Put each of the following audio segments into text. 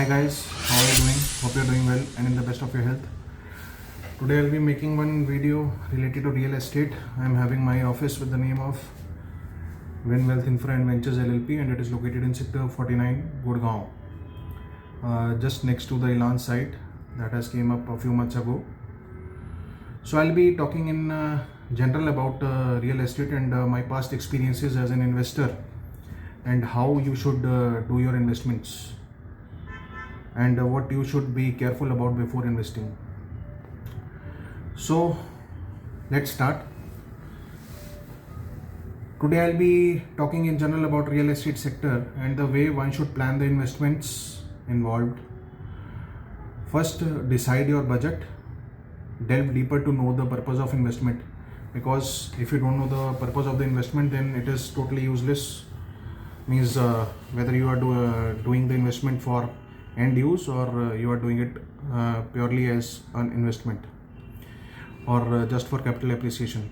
Hi guys, how are you doing? Hope you're doing well and in the best of your health. Today I'll be making one video related to real estate. I'm having my office with the name of Win Wealth Infra and Ventures LLP, and it is located in Sector 49, Gurgaon, just next to the Elan site that has came up a few months ago. So I'll be talking in general about real estate and my past experiences as an investor and how you should do your investments and what you should be careful about before investing. So let's start. Today I'll be talking in general about real estate sector and the way one should plan the investments involved. First, decide your budget. Delve deeper to know the purpose of investment, because if you don't know the purpose of the investment, then it is totally useless. Means whether you are doing the investment for end use or you are doing it purely as an investment or just for capital appreciation.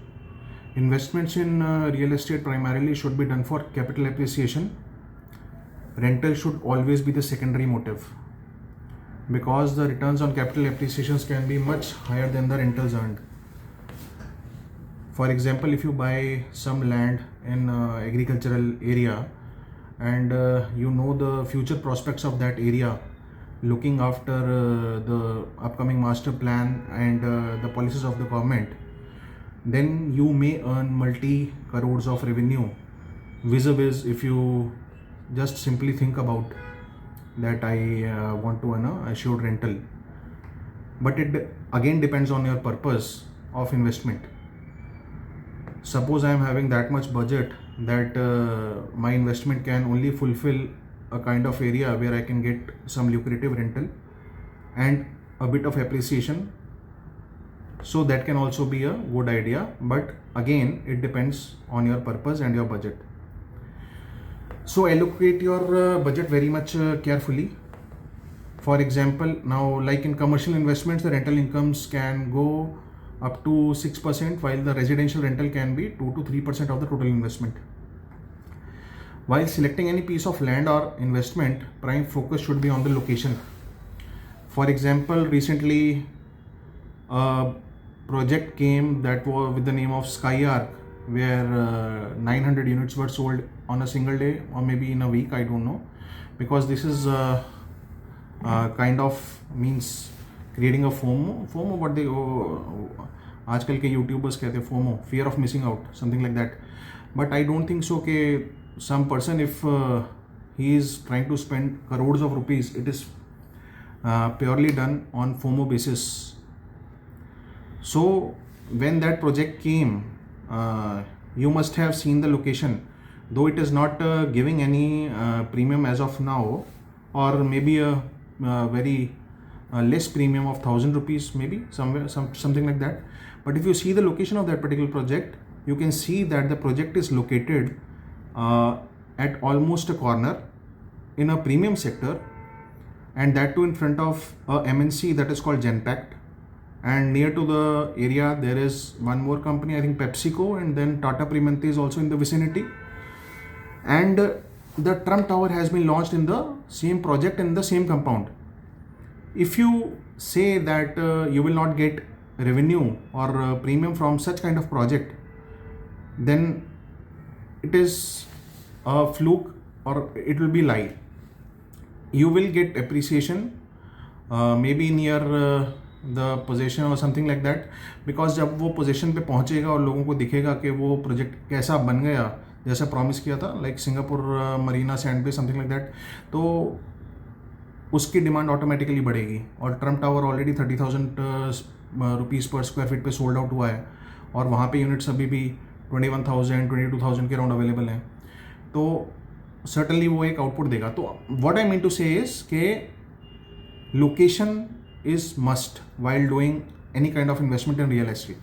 Investments in real estate primarily should be done for capital appreciation. Rental should always be the secondary motive, because the returns on capital appreciations can be much higher than the rentals earned. For example, if you buy some land in agricultural area and you know the future prospects of that area, looking after the upcoming master plan and the policies of the government, then you may earn multi crores of revenue vis-a-vis if you just simply think about that I want to earn a assured rental. But it again depends on your purpose of investment. Suppose I am having that much budget that my investment can only fulfill a kind of area where I can get some lucrative rental and a bit of appreciation. So that can also be a good idea, but again it depends on your purpose and your budget. So allocate your budget very much carefully. For example, now like in commercial investments, the rental incomes can go up to 6%, while the residential rental can be 2 to 3% of the total investment. While selecting any piece of land or investment, prime focus should be on the location. For example, recently a project came that was with the name of Skyark, where 900 units were sold on a single day or maybe in a week, I don't know, because this is kind of means creating a FOMO what they आजकल के YouTubers कहते हैं FOMO, fear of missing out, something like that. But I don't think so कि some person, if he is trying to spend crores of rupees, it is purely done on FOMO basis. So when that project came, you must have seen the location, though it is not giving any premium as of now, or maybe a very less premium of 1,000 rupees, maybe something like that. But if you see the location of that particular project, you can see that the project is located at almost a corner in a premium sector, and that too in front of a MNC that is called Genpact. And near to the area there is one more company, I think PepsiCo, and then Tata Primanti is also in the vicinity. And the Trump Tower has been launched in the same project in the same compound. If you say that you will not get revenue or premium from such kind of project, then it is a fluke or it will be lie. You will get appreciation maybe near the possession or something like that, because जब वो position पे पहुंचेगा और लोगों को दिखेगा कि वो प्रोजेक्ट कैसा बन गया जैसा प्रॉमिस किया था, लाइक सिंगापुर मरीना सैंड पे समथिंग लाइक दैट, तो उसकी डिमांड ऑटोमेटिकली बढ़ेगी. और ट्रम्प टावर ऑलरेडी 30,000 रुपीज़ पर स्क्वायर फीट पे सोल्ड आउट हुआ है, और वहाँ पे यूनिट्स अभी भी 21,000 22,000 के राउंड अवेलेबल हैं. तो सर्टनली वो एक आउटपुट देगा. तो व्हाट आई मीन टू से इज के location is must while doing any kind of investment in real estate.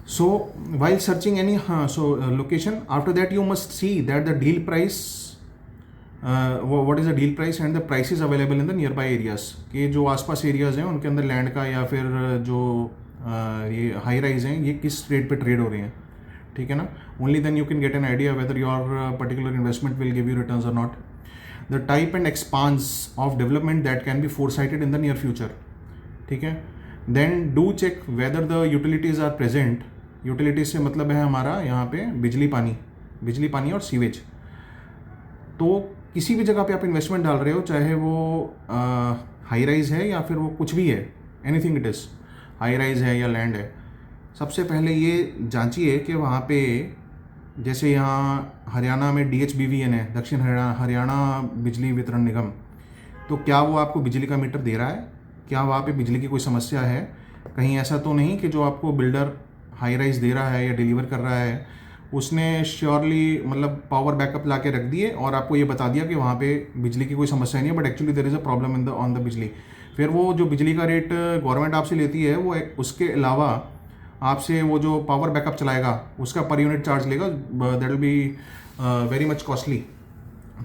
So while searching any location, after that you must see that the deal price, what is the deal price and the prices available in the nearby areas. कि जो आसपास areas हैं उनके अंदर land का या फिर जो ये हाई राइज हैं ये किस रेट पे ट्रेड हो रही हैं, ठीक है ना. Only then you can get an idea whether your particular investment will give you returns or not. The type and expanse of development that can be foresighted in the near future, ठीक है। Then do check whether the utilities are present. Utilities से मतलब है हमारा यहाँ पे बिजली पानी और सीवेज। तो किसी भी जगह पे आप इन्वेस्टमेंट डाल रहे हो, चाहे वो हाई राइज है या फिर वो कुछ भी है, anything it is, high rise है या लैंड है, सबसे पहले ये जांचिए कि वहाँ पे, जैसे यहाँ हरियाणा में DHBVN है, दक्षिण हरियाणा बिजली वितरण निगम, तो क्या वो आपको बिजली का मीटर दे रहा है, क्या वहाँ पे बिजली की कोई समस्या है, कहीं ऐसा तो नहीं कि जो आपको बिल्डर हाई राइज दे रहा है या डिलीवर कर रहा है उसने श्योरली मतलब पावर बैकअप ला के रख दिए और आपको ये बता दिया कि वहाँ पे बिजली की कोई समस्या नहीं है, but actually there is a problem in the on the बिजली। फिर वो जो बिजली का रेट गवर्नमेंट आपसे लेती है, वो उसके अलावा आपसे वो जो पावर बैकअप चलाएगा उसका पर यूनिट चार्ज लेगा, that will be very much costly.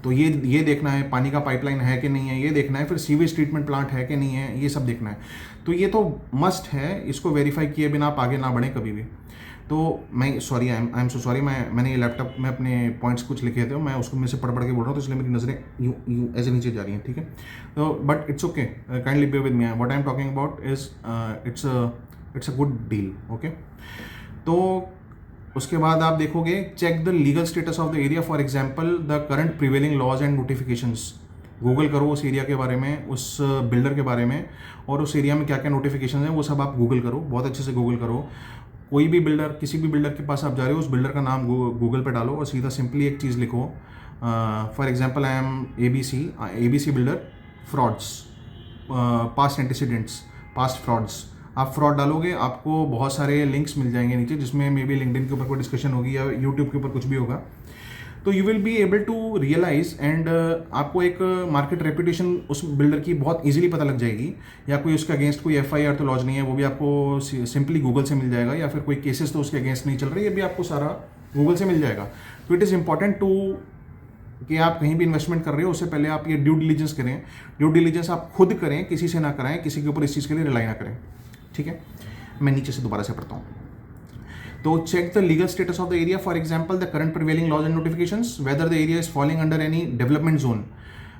तो ये देखना है, पानी का पाइपलाइन है कि नहीं है ये देखना है, फिर सीवेज ट्रीटमेंट प्लांट है कि नहीं है ये सब देखना है। तो ये तो मस्ट है, इसको वेरीफाई किए बिना आप आगे ना बढ़ें कभी भी। तो मैं sorry, I am so sorry, मैंने ये लैपटॉप में अपने पॉइंट्स कुछ लिखे थे, मैं उसको में से पढ़ के बोल रहा हूँ, तो इसलिए मेरी नज़रें यूँ ऐसे नीचे जा रही हैं, ठीक है। तो but it's okay, kindly be with me, what I am talking about is it's a good deal, okay. तो उसके बाद आप देखोगे, check the legal status of the area, for example the current prevailing laws and notifications. Google करो उस area के बारे में, उस बिल्डर के बारे में, और उस एरिया में क्या क्या नोटिफिकेशन है वो सब आप गूगल करो, बहुत अच्छे से गूगल करो। कोई भी बिल्डर, किसी भी बिल्डर के पास आप जा रहे हो, उस बिल्डर का नाम गूगल पे डालो और सीधा सिंपली एक चीज़ लिखो, for example I am ABC builder, frauds, past antecedents, past frauds. आप फ्रॉड डालोगे, आपको बहुत सारे लिंक्स मिल जाएंगे नीचे, जिसमें मे बी लिंक्डइन के ऊपर कोई डिस्कशन होगी या यूट्यूब के ऊपर कुछ भी होगा। तो you will be able to realise and आपको एक मार्केट रेपुटेशन उस बिल्डर की बहुत इजीली पता लग जाएगी, या कोई उसके अगेंस्ट कोई FIR तो लॉन्च नहीं है, वो भी आपको सिंपली गूगल से मिल जाएगा, या फिर कोई केसेस तो उसके अगेंस्ट नहीं चल रही, ये भी आपको सारा गूगल से मिल जाएगा। तो इट इज़ इंपॉर्टेंट टू कि आप कहीं भी इन्वेस्टमेंट कर रहे हो उससे पहले आप ये ड्यू डिलीजेंस करें। ड्यू डिलीजेंस आप खुद करें, किसी से ना कराएं, किसी के ऊपर इस चीज़ के लिए रिलाई ना करें, ठीक है। मैं नीचे से दोबारा से पढ़ता हूँ। तो check the legal status of the area, for example the current prevailing laws and notifications, whether the area is falling under any development zone,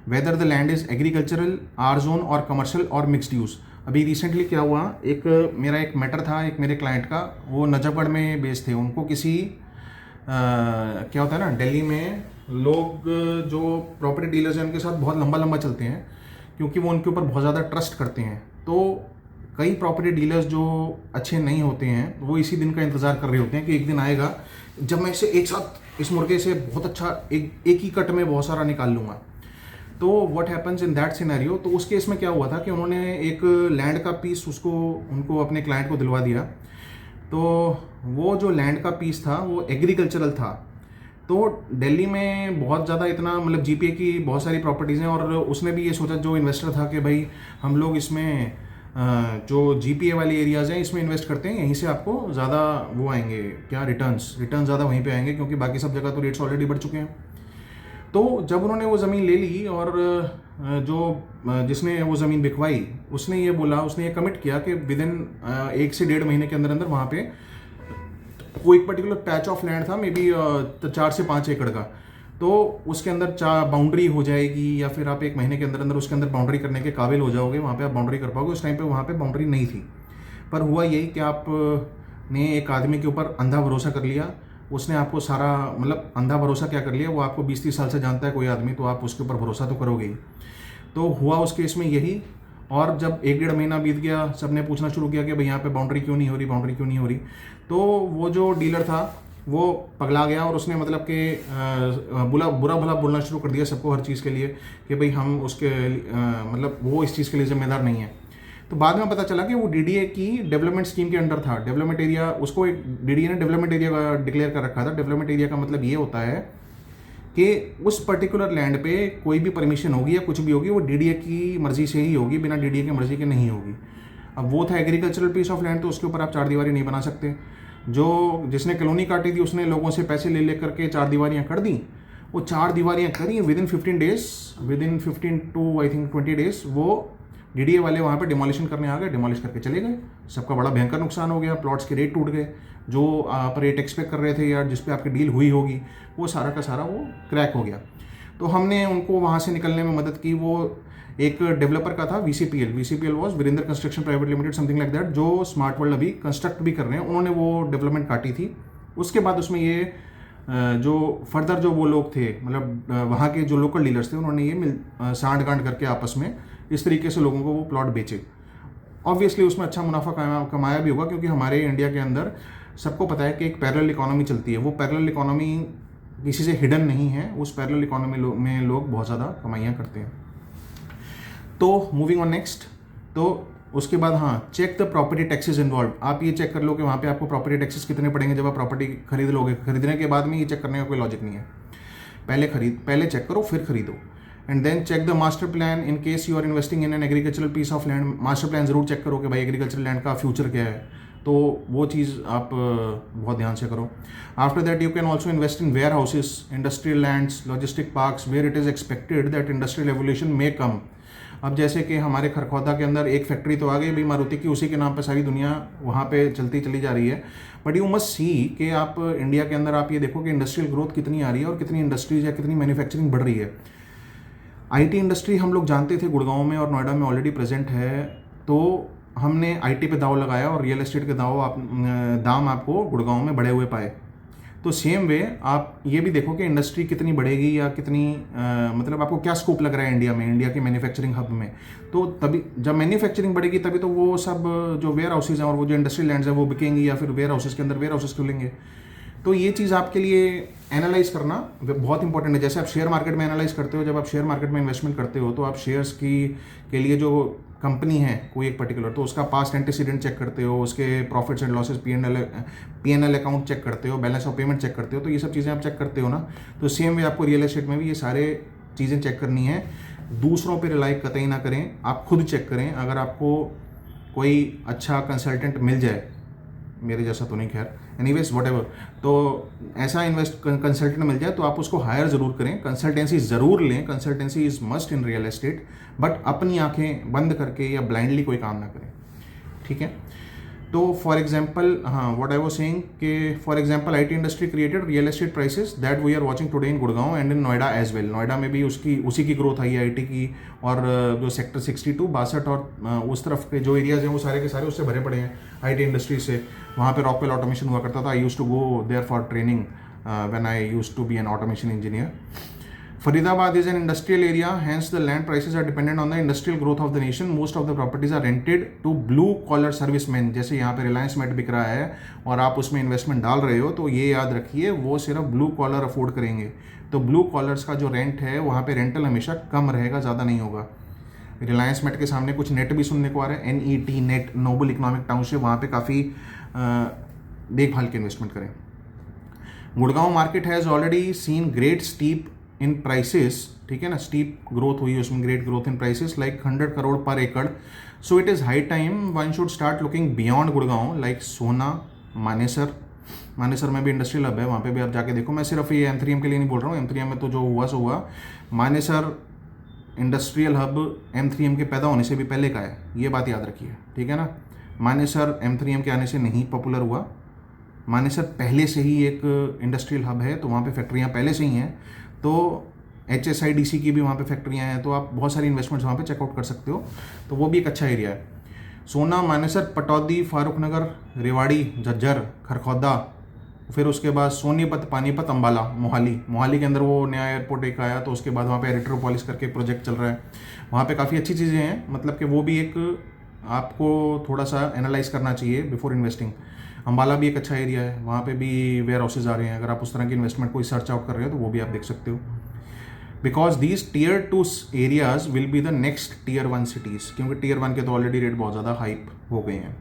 whether the land is agricultural, R zone और commercial और mixed use. अभी recently क्या हुआ, मेरा एक matter था, एक मेरे क्लाइंट का, वो नजफगढ़ में बेस्ड थे, उनको किसी क्या होता है ना, दिल्ली में लोग जो प्रॉपर्टी डीलर्स हैं उनके साथ बहुत लंबा चलते हैं, क्योंकि वो उनके ऊपर बहुत ज़्यादा ट्रस्ट करते हैं। तो कई प्रॉपर्टी डीलर्स जो अच्छे नहीं होते हैं, वो इसी दिन का इंतज़ार कर रहे होते हैं कि एक दिन आएगा जब मैं इसे एक साथ इस मुर्गे से बहुत अच्छा एक ही कट में बहुत सारा निकाल लूँगा। तो what happens in that scenario, तो उस केस में क्या हुआ था कि उन्होंने एक लैंड का पीस उनको अपने क्लाइंट को दिलवा दिया। तो वो जो लैंड का पीस था वो एग्रीकल्चरल था। तो दिल्ली में बहुत ज़्यादा इतना मतलब GPA की बहुत सारी प्रॉपर्टीज़ हैं, और उसने भी ये सोचा, जो इन्वेस्टर था, कि भाई हम लोग इसमें जो GPA वाली एरियाज़ हैं इसमें इन्वेस्ट करते हैं, यहीं से आपको ज़्यादा वो आएंगे, क्या रिटर्न ज़्यादा वहीं पे आएंगे, क्योंकि बाकी सब जगह तो रेट्स ऑलरेडी बढ़ चुके हैं। तो जब उन्होंने वो ज़मीन ले ली, और जिसने वो ज़मीन बिकवाई उसने ये बोला, उसने ये कमिट किया कि विद इन 1 से 1.5 महीने के अंदर अंदर वहाँ पे कोई एक पर्टिकुलर पैच ऑफ लैंड था, मे बी 4 से 5 एकड़ का, तो उसके अंदर बाउंड्री हो जाएगी, या फिर आप 1 महीने के अंदर अंदर उसके अंदर बाउंड्री करने के काबिल हो जाओगे, वहाँ पे आप बाउंड्री कर पाओगे। उस टाइम पे वहाँ पे बाउंड्री नहीं थी, पर हुआ यही कि आप ने एक आदमी के ऊपर अंधा भरोसा कर लिया, उसने आपको सारा मतलब अंधा भरोसा क्या कर लिया, वो आपको 20-30 साल से जानता है कोई आदमी, तो आप उसके ऊपर भरोसा तो करोगे ही। तो हुआ उस केस में यही, और जब 1-1.5 महीना बीत गया, सबने पूछना शुरू किया कि भाई यहाँ पे बाउंड्री क्यों नहीं हो रही, तो वो जो डीलर था वो पगला गया, और उसने मतलब कि बुरा भला बोलना शुरू कर दिया सबको हर चीज़ के लिए, कि भाई हम उसके मतलब वो इस चीज़ के लिए जिम्मेदार नहीं है। तो बाद में पता चला कि वो DDA की डेवलपमेंट स्कीम के अंडर था, डेवलपमेंट एरिया, उसको एक DDA ने डेवलपमेंट एरिया डिक्लेयर कर रखा था। डेवलपमेंट एरिया का मतलब ये होता है कि उस पर्टिकुलर लैंड पे कोई भी परमिशन होगी या कुछ भी होगी, वो DDA की मर्जी से ही होगी, बिना DDA की मर्जी के नहीं होगी। अब वो था एग्रीकल्चरल पीस ऑफ लैंड, तो उसके ऊपर आप 4 दीवारी नहीं बना सकते। जिसने कॉलोनी काटी थी उसने लोगों से पैसे ले करके 4 दीवारियाँ कर दी, वो 4 दीवारियाँ करी, with in 15 to I think 20 days वो DDA वाले वहाँ पे डिमोलिशन करने आ गए, डिमोलिश करके चले गए। सबका बड़ा भयंकर नुकसान हो गया, प्लॉट्स के रेट टूट गए, जो आप रेट एक्सपेक्ट कर रहे थे या जिस पे आपकी डील हुई होगी वो सारा का सारा वो क्रैक हो गया। तो हमने उनको वहाँ से निकलने में मदद की। वो एक डेवलपर का था VCPL was Virendra construction private limited something like that, जो स्मार्ट वर्ल्ड अभी कंस्ट्रक्ट भी कर रहे हैं, उन्होंने वो डेवलपमेंट काटी थी। उसके बाद उसमें ये जो फर्दर जो वो लोग थे, मतलब वहाँ के जो लोकल डीलर्स थे, उन्होंने ये सांठ गांठ करके आपस में इस तरीके से लोगों को वो प्लॉट बेचे। ऑब्वियसली उसमें अच्छा मुनाफा कमाया भी होगा, क्योंकि हमारे इंडिया के अंदर सबको पता है कि एक पैरेलल इकोनॉमी चलती है। वो पैरेलल इकोनॉमी किसी से हिडन नहीं है, उस पैरेलल इकोनॉमी में लोग बहुत ज़्यादा कमाइयाँ करते हैं। तो मूविंग ऑन नेक्स्ट, तो उसके बाद हाँ, check the property taxes involve. आप ये चेक कर लो कि वहाँ पे आपको प्रॉपर्टी टैक्सेस कितने पड़ेंगे जब आप प्रॉपर्टी खरीद लोगे। खरीदने के बाद में ये चेक करने का कोई लॉजिक नहीं है, पहले चेक करो फिर खरीदो। And then check the master plan in case you are investing in an agricultural piece of land. Master plan जरूर चेक करो कि भाई एग्रीकल्चरल लैंड का फ्यूचर क्या है, तो वो चीज़ आप बहुत ध्यान से करो। After that you can also invest in warehouses, industrial lands, logistic parks where it is expected that industrial revolution may come. अब जैसे कि हमारे खरखौदा के अंदर एक फैक्ट्री तो आ गई भाई मारुति की, उसी के नाम पे सारी दुनिया वहाँ पे चलती चली जा रही है। बट यू मस्ट सी कि आप इंडिया के अंदर आप ये देखो कि इंडस्ट्रियल ग्रोथ कितनी आ रही है और कितनी इंडस्ट्रीज या कितनी मैन्युफैक्चरिंग बढ़ रही है। आईटी इंडस्ट्री हम लोग जानते थे गुड़गांव में और नोएडा में ऑलरेडी प्रेजेंट है, तो हमने आईटी पे दाव लगाया और रियल एस्टेट के दाम आपको गुड़गांव में बढ़े हुए पाए। तो सेम वे आप ये भी देखो कि इंडस्ट्री कितनी बढ़ेगी या कितनी मतलब आपको क्या स्कोप लग रहा है इंडिया में, इंडिया के मैन्युफैक्चरिंग हब में। तो तभी जब मैन्युफैक्चरिंग बढ़ेगी तभी तो वो सब जो वेयर हाउसेज हैं और वो जो इंडस्ट्रियल लैंड्स हैं वो बिकेंगी, या फिर वेयर हाउसेज के अंदर वेयर हाउसेज खुलेंगे। तो ये चीज़ आपके लिए एनालाइज करना बहुत इंपॉर्टेंट है। जैसे आप शेयर मार्केट में एनालाइज करते हो, जब आप शेयर मार्केट में इन्वेस्टमेंट करते हो तो आप शेयर्स के लिए जो कंपनी है कोई एक पर्टिकुलर, तो उसका पास्ट एंटीसीडेंट चेक करते हो, उसके profits and losses PNL account check करते हो, बैलेंस ऑफ पेमेंट चेक करते हो। तो ये सब चीज़ें आप चेक करते हो ना, तो सेम वे आपको रियल एस्टेट में भी ये सारे चीज़ें चेक करनी है। दूसरों पर रिलाई कतई ना करें, आप खुद चेक करें। अगर आपको कोई अच्छा कंसल्टेंट मिल जाए, मेरे जैसा तो नहीं खैर, एनीवेज व्हाटएवर, तो ऐसा कंसल्टेंट मिल जाए तो आप उसको हायर ज़रूर करें, कंसल्टेंसी ज़रूर लें। Consultancy is must in real estate, but अपनी आंखें बंद करके या ब्लाइंडली कोई काम ना करें, ठीक है। तो फॉर एग्जाम्पल, हाँ, व्हाट आई वाज सेइंग कि for example IT industry created real estate prices that we are watching today in Gurgaon and in Noida as well. Noida में भी उसी की ग्रोथ आई है आईटी की, और जो सेक्टर 62, 62 और उस तरफ के जो एरियाज हैं वो सारे के सारे उससे भरे पड़े हैं आईटी इंडस्ट्री से। वहाँ पे रॉकवेल ऑटोमेशन हुआ करता था। I used to go there for training when I used to be an automation engineer. Faridabad is an industrial area, hence the land prices are dependent on the industrial growth of the nation. Most of the properties are rented to blue collar servicemen. जैसे यहाँ पे Reliance met बिक रहा है और आप उसमें investment डाल रहे हो, तो ये याद रखिए वो सिर्फ ब्लू कॉलर अफोर्ड करेंगे। तो ब्लू कॉलर्स का जो रेंट है वहाँ पे रेंटल हमेशा कम रहेगा, ज़्यादा नहीं होगा। रिलायंस मेट के सामने कुछ नेट भी सुनने को आ रहा है, NET net, noble economic township, वहाँ पे काफ़ी देखभाल के इन्वेस्टमेंट करें। Gurgaon market has already seen great steep in prices, ठीक है ना, स्टीप ग्रोथ हुई उसमें, great growth in prices like 100 crore पर एकड़। So it is high time one should start looking beyond Gurgaon like Sohna, Manesar में भी इंडस्ट्रियल हब है, वहाँ पे भी आप जाके देखो। मैं सिर्फ ये M3M के लिए नहीं बोल रहा हूँ, M3M में तो जो हुआ सो हुआ। मानेसर इंडस्ट्रियल हब M3M के पैदा होने से भी पहले का है, ये बात याद रखिए, ठीक है ना। मानेसर M3M के आने से नहीं पॉपुलर हुआ, मानेसर पहले से ही एक इंडस्ट्रियल हब है, तो वहाँ पे फैक्ट्रियाँ पहले से ही हैं। तो HSIDC की भी वहाँ पे फैक्ट्रियाँ हैं, तो आप बहुत सारी इन्वेस्टमेंट्स वहाँ पे चेकआउट कर सकते हो, तो वो भी एक अच्छा एरिया है। सोना, मानेसर, पटौदी, फारूकनगर, रेवाड़ी, झज्जर, खरखौदा, फिर उसके बाद सोनीपत, पानीपत, अम्बाला, मोहाली के अंदर वो नया एयरपोर्ट एक आया, तो उसके बाद वहाँ पे एरिट्रोपोलिस करके प्रोजेक्ट चल रहा है। वहाँ पे काफ़ी अच्छी चीज़ें हैं, मतलब कि वो भी एक आपको थोड़ा सा एनालाइज करना चाहिए बिफोर इन्वेस्टिंग। अम्बाला भी एक अच्छा एरिया है, वहाँ पे भी वेयर हाउसेज आ रहे हैं। अगर आप उस तरह की इन्वेस्टमेंट कोई सर्च आउट कर रहे हो तो वो भी आप देख सकते हो, because these Tier 2 areas will be the next Tier 1 cities, क्योंकि Tier 1 के तो ऑलरेडी रेट बहुत ज़्यादा हाइप हो गए हैं।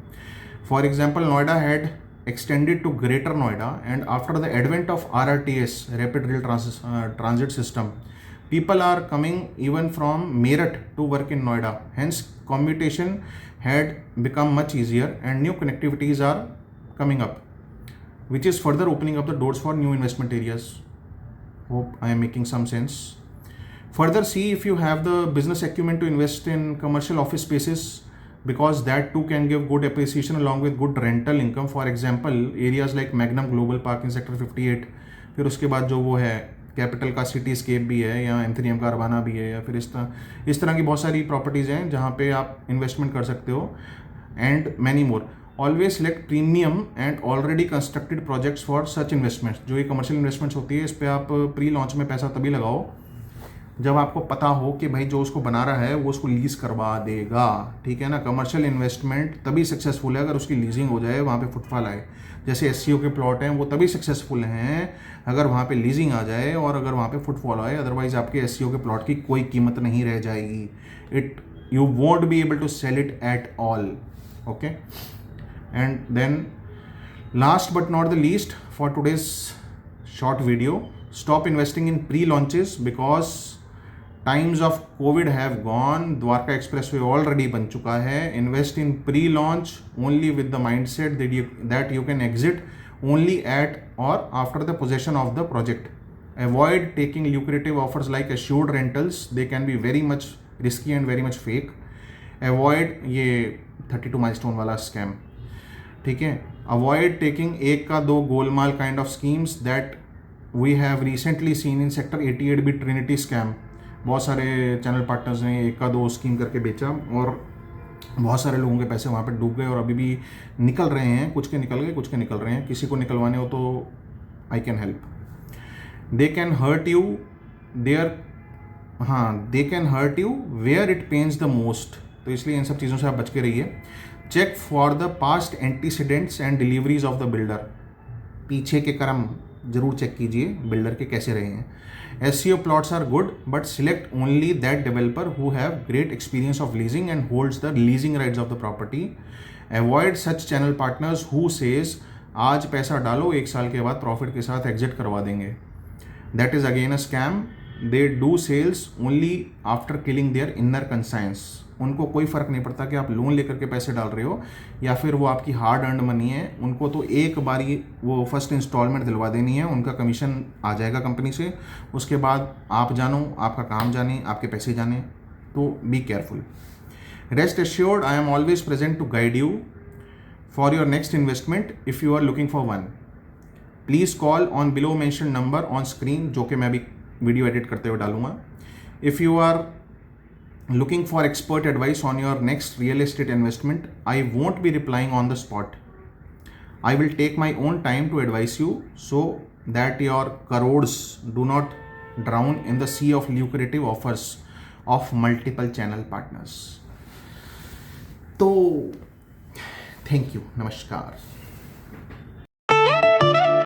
For example, Noida had extended to Greater Noida, and after the advent of RRTS, Rapid Rail Transit System, people are coming even from Meerut to work in Noida. Hence, commutation had become much easier, and new connectivities are coming up, which is further opening up the doors for new investment areas. Hope I am making some sense. Further, see if you have the business acumen to invest in commercial office spaces, because that too can give good appreciation along with good rental income. For example, areas like Magnum Global Park in Sector 58, फिर उसके बाद जो वो है capital का city escape भी है, या एंथोनियम का अरबाना भी है, या फिर इस तरह की बहुत सारी प्रॉपर्टीज़ हैं जहाँ पे आप इन्वेस्टमेंट कर सकते हो, and many more. Always select premium and already constructed projects for such investments. जो ये कमर्शियल इन्वेस्टमेंट्स होती है, इस पर आप प्री लॉन्च में पैसा तभी लगाओ जब आपको पता हो कि भाई जो उसको बना रहा है वो उसको लीज करवा देगा. ठीक है ना. कमर्शियल इन्वेस्टमेंट तभी सक्सेसफुल है अगर उसकी लीजिंग हो जाए, वहाँ पे फुटफॉल आए. जैसे SCO के प्लॉट हैं वो तभी सक्सेसफुल हैं अगर वहाँ पे लीजिंग आ जाए और अगर वहाँ पे फुटफॉल आए. अदरवाइज आपके SCO के प्लॉट की कोई कीमत नहीं रह जाएगी. You won't be able to sell it at all. Okay. And then last but not the least for today's short video, stop investing in pre-launches because times of COVID have gone. Dwarka expressway already बन चुका है. Invest in pre launch only with the mindset that you can exit only at or after the possession of the project. Avoid taking lucrative offers like assured rentals. They can be very much risky and very much fake. Avoid ये 32 milestone वाला scam. ठीक है. Avoid taking एक का दो Golmaal kind of schemes that we have recently seen in sector 88 भी Trinity scam. बहुत सारे चैनल पार्टनर्स ने एक का दो स्कीम करके बेचा और बहुत सारे लोगों के पैसे वहाँ पे डूब गए और अभी भी निकल रहे हैं. कुछ के निकल गए, कुछ के निकल रहे हैं. किसी को निकलवाने हो तो I can help. They can hurt you they can hurt you where it pains the most. तो इसलिए इन सब चीज़ों से आप बच के रहिए. Check for the past antecedents and deliveries of the builder. पीछे के कर्म जरूर चेक कीजिए बिल्डर के कैसे रहे हैं. SCO plots are good, but select only that developer who have great experience of leasing and holds the leasing rights of the property. Avoid such channel partners who says आज पैसा डालो, एक साल के बाद प्रॉफिट के साथ एग्जिट करवा देंगे. That is again a scam. They do sales only after killing their inner conscience. उनको कोई फ़र्क नहीं पड़ता कि आप लोन लेकर के पैसे डाल रहे हो या फिर वो आपकी हार्ड अर्न मनी है. उनको तो एक बारी वो फर्स्ट इंस्टॉलमेंट दिलवा देनी है, उनका कमीशन आ जाएगा कंपनी से. उसके बाद आप जानो, आपका काम जाने, आपके पैसे जाने. तो be careful. Rest assured I am always present to guide you for your next investment if you are looking for one. Please call on below mention number on screen, जो कि मैं भी वीडियो एडिट करते हुए डालूंगा. If you are looking for expert advice on your next real estate investment, I won't be replying on the spot. I will take my own time to advise you so that your crores do not drown in the sea of lucrative offers of multiple channel partners. तो thank you. Namaskar.